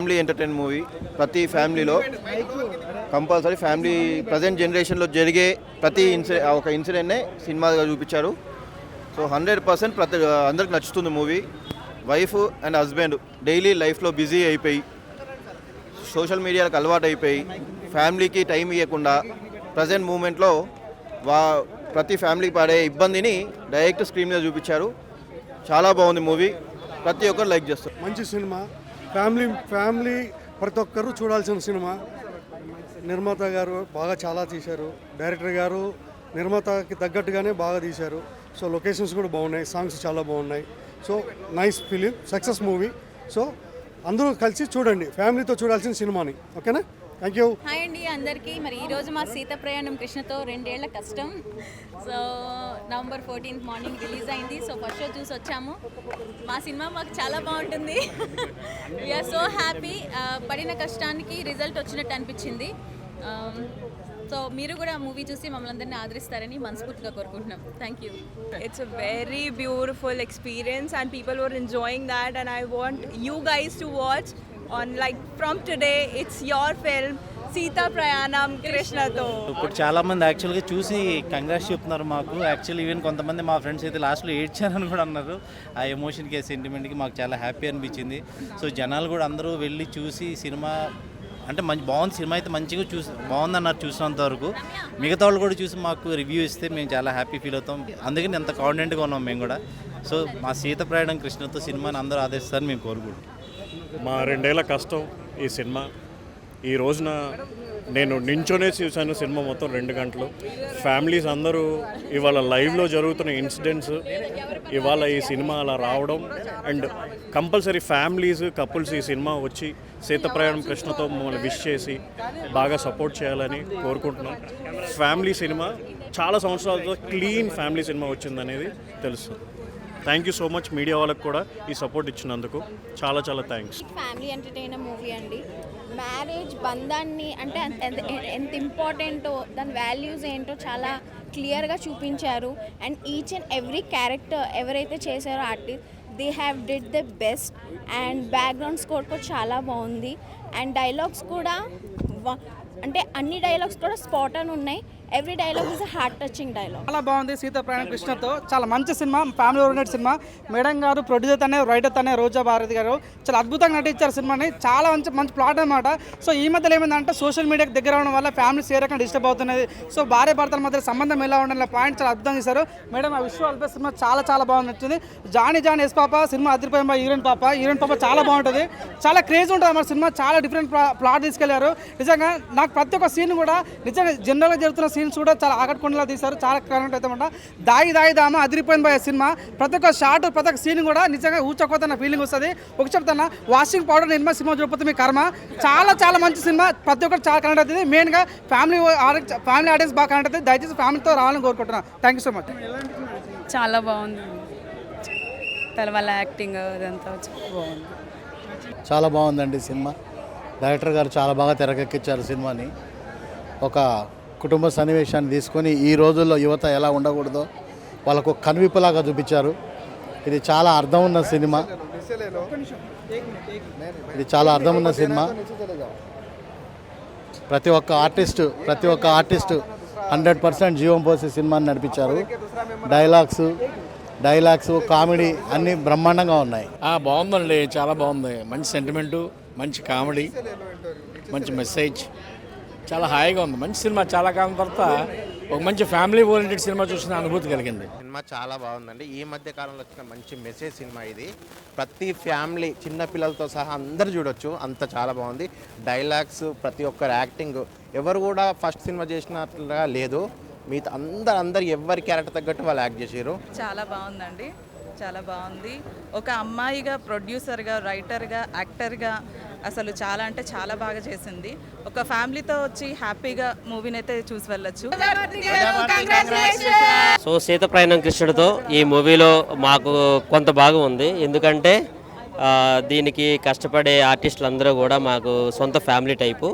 Family entertain movie. ప్రతి ఫ్యామిలీలో compulsory family present జనరేషన్లో జరిగే ప్రతి ఒక ఇన్సిడెంట్నే సినిమాగా చూపించారు. సో 100% అందరికి నచ్చుతుంది movie. Wife and husband daily లైఫ్లో బిజీ అయిపోయి సోషల్ మీడియాలకు అలవాటు అయిపోయి ఫ్యామిలీకి టైం ఇవ్వకుండా ప్రజెంట్ మూమెంట్లో ప్రతి ఫ్యామిలీకి పడే ఇబ్బందిని డైరెక్ట్ స్క్రీన్ మీద చూపించారు. చాలా బాగుంది మూవీ. ప్రతి ఒక్కరు లైక్ చేస్తారు. మంచి సినిమా. ఫ్యామిలీ ప్రతి ఒక్కరు చూడాల్సిన సినిమా. నిర్మాత గారు బాగా చాలా తీశారు. డైరెక్టర్ గారు నిర్మాతకి తగ్గట్టుగానే బాగా తీశారు. సో లొకేషన్స్ కూడా బాగున్నాయి, సాంగ్స్ చాలా బాగున్నాయి. So nice film, success movie. So అందరూ కలిసి చూడండి, ఫ్యామిలీతో చూడాల్సిన సినిమాని. ఓకేనా? Thank you. హాయ్ అండి అందరికీ. మరి ఈరోజు మా సీత ప్రయాణం కృష్ణతో 2 ఏళ్ల కష్టం. So November 14th morning release అయింది. సో ఫస్ట్ షో చూసి వచ్చాము. మా సినిమా మాకు చాలా బాగుంటుంది. We're so happy. పడిన కష్టానికి రిజల్ట్ వచ్చినట్టు అనిపించింది. సో మీరు కూడా మూవీ చూసి మమ్మల్ని అందరినీ ఆదరిస్తారని మనస్ఫూర్తిగా కోరుకుంటున్నాం. Thank you. It's a very beautiful experience and people were enjoying that, and I want you guys to watch on, like, from today it's your film Sita ప్రయాణం కృష్ణతో. ఇప్పుడు చాలామంది యాక్చువల్గా చూసి కంగ్రాట్స్ చెప్తున్నారు మాకు. యాక్చువల్లీ ఈవెన్ కొంతమంది మా ఫ్రెండ్స్ అయితే లాస్ట్లో ఏడ్చారని కూడా అన్నారు. ఆ ఎమోషన్కి, ఆ సెంటిమెంట్కి మాకు చాలా హ్యాపీ అనిపించింది. సో జనాలు కూడా అందరూ వెళ్ళి చూసి సినిమా అంటే బాగుంది, సినిమా అయితే మంచిగా బాగుందన్నారు చూసినంత వరకు. మిగతా వాళ్ళు కూడా చూసి మాకు రివ్యూ ఇస్తే మేము చాలా హ్యాపీ ఫీల్ అవుతాం. అందుకని ఎంత కాన్ఫిడెంట్గా ఉన్నాం మేము కూడా. సో మా సీత ప్రయాణం కృష్ణతో సినిమాని అందరూ ఆదరిస్తారని మేము కోరుకుంటాం. మా 2 ఏళ్ల కష్టం ఈ సినిమా. ఈ రోజున నేను నించోనే చూశాను సినిమా మొత్తం 2 గంటలు. ఫ్యామిలీస్ అందరూ ఇవాళ లైవ్లో జరుగుతున్న ఇన్సిడెంట్స్, ఇవాళ ఈ సినిమా అలా రావడం, అండ్ కంపల్సరీ ఫ్యామిలీస్ కపుల్స్ ఈ సినిమా వచ్చి సీత ప్రయాణం కృష్ణతో మమ్మల్ని విష్ చేసి బాగా సపోర్ట్ చేయాలని కోరుకుంటున్నాం. ఫ్యామిలీ సినిమా, చాలా సంవత్సరాలతో క్లీన్ ఫ్యామిలీ సినిమా వచ్చిందనేది తెలుస్తుంది. Thank you so much media వాళ్ళకి కూడా ఈ సపోర్ట్ ఇచ్చినందుకు చాలా చాలా థ్యాంక్స్. ఫ్యామిలీ ఎంటర్టైనర్ మూవీ అండి. మ్యారేజ్ బంధాన్ని అంటే ఎంత ఇంపార్టెంటో, దాని వాల్యూస్ ఏంటో చాలా క్లియర్గా చూపించారు. And each and every character ఎవరైతే చేశారో artist, they have did the best. And background score కూడా చాలా బాగుంది. అండ్ డైలాగ్స్ కూడా అంటే అన్ని డైలాగ్స్ కూడా స్పాట్ ఆన్ ఉన్నాయి. Every dialogue is heart touching dialogue. చాలా బాగుంది. సీతా ప్రయాణం కృష్ణతో చాలా మంచి cinema, family oriented cinema. Madam గారు ప్రొడ్యూసర్ తనే, రైటర్ తనే, రోజా భారతి గారు చాలా అద్భుతంగా నటించారు సినిమాని. చాలా మంచి ప్లాట్ అనమాట. సో ఈ మధ్యలో ఏమైందంటే సోషల్ మీడియాకి దగ్గర అవడం వల్ల ఫ్యామిలీస్ ఏ రకంగా డిస్టర్బ్ అవుతున్నది. సో భార్య భర్తల మధ్య సంబంధం ఎలా ఉండాలి పాయింట్ చాలా అద్భుతంగా చేశారు మేడం. ఆ విశ్వ అల్పే సినిమా చాలా బాగా నచ్చింది. జానీ ఎస్ పాప సినిమా అదిరిపోయిన హీరోయిన్ పాప చాలా బాగుంటుంది. చాలా క్రేజ్ ఉంటుంది మన సినిమా. చాలా డిఫరెంట్ ప్లాట్ తీసుకెళ్లారు. నిజంగా నాకు ప్రతి ఒక్క సీన్ కూడా నిజంగా జనరల్గా జరుగుతున్న సీన్స్ కూడా చాలా ఆకట్టుకునేలా తీశారు. చాలా కరెంట్ అవుతామంట. దాయి దామ అదిరిపోయిన సినిమా. ప్రతి ఒక్క షార్ట్, ప్రతి ఒక్క సీన్ కూడా నిజంగా ఊచకోతన్న ఫీలింగ్ వస్తుంది. ఒక చెప్తాను, వాషింగ్ పౌడర్ నిర్మా సినిమా చూడకపోతే మీ కర్మ. చాలా మంచి సినిమా. ప్రతి ఒక్కరు చాలా కనెక్ట్ అవుతుంది. మెయిన్గా ఫ్యామిలీ ఆడియన్స్ బాగా కనెక్ట్ అవుతుంది. దయచేసి ఫ్యామిలీతో రావాలని కోరుకుంటున్నాను. Thank you so much. చాలా బాగుంది. వాళ్ళ యాక్టింగ్ అదంతా బాగుంది. చాలా బాగుందండి సినిమా. డైరెక్టర్ గారు చాలా బాగా తెరకెక్కించారు సినిమాని. ఒక కుటుంబ సన్నివేశాన్ని తీసుకొని ఈ రోజుల్లో యువత ఎలా ఉండకూడదో వాళ్ళకు కనువిప్పులాగా చూపించారు. ఇది చాలా అర్థం ఉన్న సినిమా. ప్రతి ఒక్క ఆర్టిస్టు 100% జీవం పోసి సినిమాని నడిపించారు. డైలాగ్స్ కామెడీ అన్నీ బ్రహ్మాండంగా ఉన్నాయి. బాగుందండి, చాలా బాగుంది. మంచి సెంటిమెంటు, మంచి కామెడీ, మంచి మెసేజ్, చాలా హాయిగా ఉంది. మంచి సినిమా. చాలా కాలం తర్వాత ఒక మంచి ఫ్యామిలీ ఓరియంటెడ్ సినిమా చూసిన అనుభూతి కలిగింది. సినిమా చాలా బాగుందండి. ఈ మధ్య కాలంలో వచ్చిన మంచి మెసేజ్ సినిమా ఇది. ప్రతి ఫ్యామిలీ చిన్న పిల్లలతో సహా అందరు చూడొచ్చు. అంత చాలా బాగుంది. డైలాగ్స్, ప్రతి ఒక్కరు యాక్టింగ్, ఎవరు కూడా ఫస్ట్ సినిమా చేసినట్లుగా లేదు. మిగతా అందరు ఎవరి క్యారెక్టర్ తగ్గట్టు వాళ్ళు యాక్ట్ చేశారు. చాలా బాగుందండి. చాలా బాగుంది. ఒక అమ్మాయిగా, ప్రొడ్యూసర్గా, రైటర్గా, యాక్టర్గా అసలు చాలా అంటే చాలా బాగా చేసింది. ఒక ఫ్యామిలీతో వచ్చి హ్యాపీగా మూవీని అయితే చూసి వెళ్ళొచ్చు. సో సీత ప్రయాణం కృష్ణుడితో ఈ మూవీలో మాకు కొంత భాగం ఉంది. ఎందుకంటే దీనికి కష్టపడే ఆర్టిస్టులు అందరూ కూడా మాకు సొంత ఫ్యామిలీ టైపు.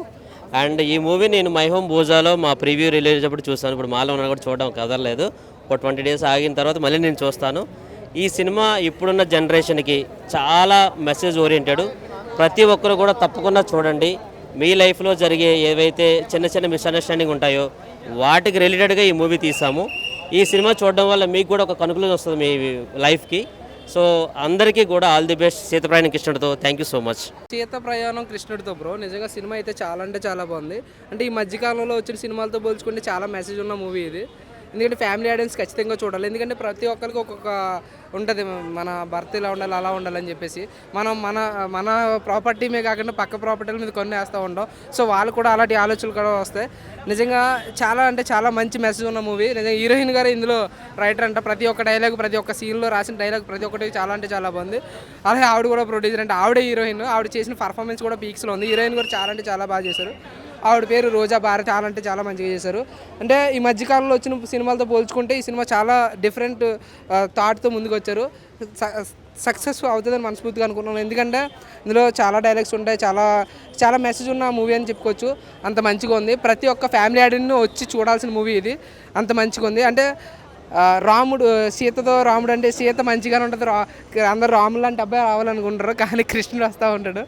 అండ్ ఈ మూవీ నేను మై హోమ్ బూజాలో మా ప్రివ్యూ రిలీజ్ అప్పుడు చూస్తాను. ఇప్పుడు మాలో ఉన్న కూడా చూడడం కదలలేదు. ఒక 20 days ఆగిన తర్వాత మళ్ళీ నేను చూస్తాను. ఈ సినిమా ఇప్పుడున్న జనరేషన్కి చాలా మెసేజ్ ఓరియంటెడ్. ప్రతి ఒక్కరు కూడా తప్పకుండా చూడండి. మీ లైఫ్లో జరిగే ఏవైతే చిన్న చిన్న మిస్అండర్స్టాండింగ్ ఉంటాయో వాటికి రిలేటెడ్గా ఈ మూవీ తీసాము. ఈ సినిమా చూడడం వల్ల మీకు కూడా ఒక కన్క్లూజన్ వస్తుంది మీ లైఫ్కి. సో అందరికీ కూడా ఆల్ ది బెస్ట్. సీత ప్రయాణం కృష్ణుడితో thank you so much. Sita ప్రయాణం కృష్ణుడితో బ్రో నిజంగా సినిమా అయితే చాలా అంటే చాలా బాగుంది. అంటే ఈ మధ్యకాలంలో వచ్చిన సినిమాలతో పోల్చుకుంటే చాలా మెసేజ్ ఉన్న మూవీ ఇది. ఎందుకంటే ఫ్యామిలీ ఆడియన్స్ ఖచ్చితంగా చూడాలి. ఎందుకంటే ప్రతి ఒక్కరికి ఒక్కొక్క ఉంటుంది, మన భర్త ఇలా ఉండాలి అలా ఉండాలని చెప్పేసి మనం మన మన ప్రాపర్టీ మీద కాకుండా పక్క ప్రాపర్టీల మీద కొన్ని వేస్తూ ఉంటాం. సో వాళ్ళు కూడా అలాంటి ఆలోచనలు కూడా వస్తాయి. నిజంగా చాలా అంటే చాలా మంచి మెసేజ్ ఉన్న మూవీ. నిజంగా హీరోయిన్ గారు ఇందులో రైటర్ అంట. ప్రతి ఒక్క డైలాగ్, ప్రతి ఒక్క సీన్లో రాసిన డైలాగ్ ప్రతి ఒక్కటి చాలా అంటే చాలా బాగుంది. అలాగే ఆవిడ కూడా ప్రొడ్యూసర్, అంటే ఆవిడే హీరోయిన్. ఆవిడ చేసిన పర్ఫార్మెన్స్ కూడా పీక్స్లో ఉంది. హీరోయిన్ కూడా చాలా అంటే చాలా బాగా చేశారు. ఆవిడ పేరు రోజా భారతి. చాలా అంటే చాలా మంచిగా చేశారు. అంటే ఈ మధ్యకాలంలో వచ్చిన సినిమాలతో పోల్చుకుంటే ఈ సినిమా చాలా డిఫరెంట్ థాట్తో ముందుకు వచ్చారు. సక్సెస్ అవుతుందని మనస్ఫూర్తిగా అనుకున్నాను. ఎందుకంటే ఇందులో చాలా డైలాగ్స్ ఉంటాయి, చాలా చాలా మెసేజ్ ఉన్న మూవీ అని చెప్పుకోవచ్చు. అంత మంచిగా ఉంది. ప్రతి ఒక్క ఫ్యామిలీ ఆడియన్స్ వచ్చి చూడాల్సిన మూవీ ఇది. అంత మంచిగా ఉంది. అంటే రాముడు సీతతో రాముడు అంటే సీత మంచిగానే ఉంటుంది. అందరు రాములు లాంటి అబ్బాయి రావాలనుకుంటారు, కానీ కృష్ణుడు వస్తూ ఉంటాడు.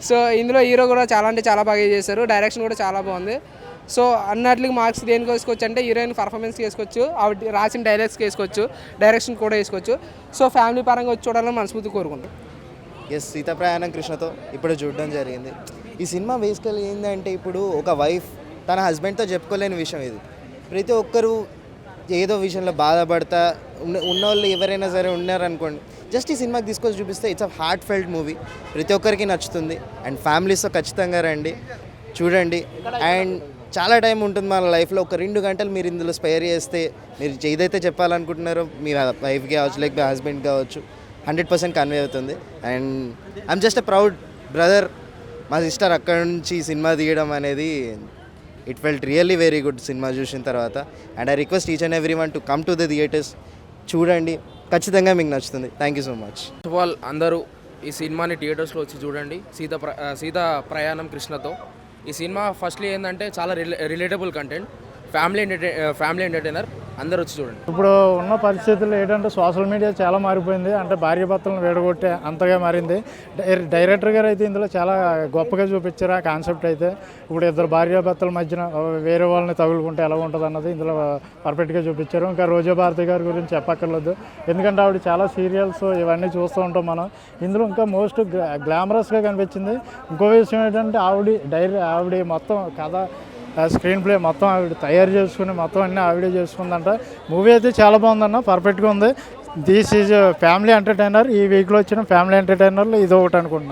సో ఇందులో హీరో కూడా చాలా అంటే చాలా బాగా చేశారు. డైరెక్షన్ కూడా చాలా బాగుంది. సో అన్నట్లకి మార్క్స్ దేనికి వేసుకోవచ్చు అంటే హీరోయిన్ పర్ఫార్మెన్స్కి వేసుకోవచ్చు, ఆవిడ రాసిన డైలాగ్స్కి వేసుకోవచ్చు, డైరెక్షన్ కూడా వేసుకోవచ్చు. సో ఫ్యామిలీ పరంగా వచ్చి చూడాలని మనస్ఫూర్తి కోరుకుంటాం. ఎస్, సీత ప్రయాణం కృష్ణతో ఇప్పుడు చూడడం జరిగింది. ఈ సినిమా బేసికల్ ఏంటంటే ఇప్పుడు ఒక వైఫ్ తన హస్బెండ్తో చెప్పుకోలేని విషయం ఇది. ప్రతి ఒక్కరూ ఏదో విషయంలో బాధపడతా ఉన్నవాళ్ళు ఎవరైనా సరే ఉన్నారనుకోండి, జస్ట్ ఈ సినిమాకి తీసుకొచ్చి చూపిస్తే it's a heart felt movie. ప్రతి ఒక్కరికి నచ్చుతుంది. అండ్ ఫ్యామిలీస్తో ఖచ్చితంగా రండి, చూడండి. అండ్ చాలా టైం ఉంటుంది మన లైఫ్లో. ఒక 2 గంటలు మీరు ఇందులో స్పేర్ చేస్తే మీరు ఏదైతే చెప్పాలనుకుంటున్నారో మీ వైఫ్ కావచ్చు, లేక మీ హస్బెండ్ కావచ్చు, 100% కన్వే అవుతుంది. And I'm just a proud brother. మా సిస్టర్ అక్కడ నుంచి సినిమా తీయడం అనేది it felt really very good cinema చూసిన తర్వాత. And I request each and every one to come to the theatres. చూడండి, ఖచ్చితంగా మీకు నచ్చుతుంది. Thank you so much. First of all అందరూ ఈ సినిమాని థియేటర్స్లో వచ్చి చూడండి. సీత ప్రయాణం కృష్ణతో. ఈ సినిమా ఫస్ట్లీ ఏంటంటే చాలా రిలేటబుల్ కంటెంట్, ఫ్యామిలీ ఎంటర్టైనర్. అందరూ వచ్చి చూడండి. ఇప్పుడు ఉన్న పరిస్థితుల్లో ఏంటంటే సోషల్ మీడియా చాలా మారిపోయింది. అంటే భార్యాభర్తలను వేడగొట్టే అంతగా మారింది. డైరెక్టర్ గారు అయితే ఇందులో చాలా గొప్పగా చూపించారు ఆ కాన్సెప్ట్ అయితే. ఇప్పుడు ఇద్దరు భార్యాభర్తల మధ్యన వేరే వాళ్ళని తగులుకుంటే ఎలా ఉంటుంది అన్నది ఇందులో పర్ఫెక్ట్గా చూపించారు. ఇంకా రోజా భారతి గారి గురించి చెప్పక్కర్లేదు, ఎందుకంటే ఆవిడ చాలా సీరియల్స్ ఇవన్నీ చూస్తూ ఉంటాం మనం. ఇందులో ఇంకా మోస్ట్ గ్లామరస్గా కనిపించింది. ఇంకో విషయం ఏంటంటే ఆవిడ మొత్తం కథ, స్క్రీన్ ప్లే మొత్తం ఆవిడ తయారు చేసుకుని మొత్తం అన్నీ ఆవిడే చేసుకుందంట. మూవీ అయితే చాలా బాగుందన్న, పర్ఫెక్ట్గా ఉంది. This is family entertainer. ఈ వీక్లో వచ్చిన ఫ్యామిలీ ఎంటర్టైనర్లో ఇది ఒకటి అనుకుంటున్నాను.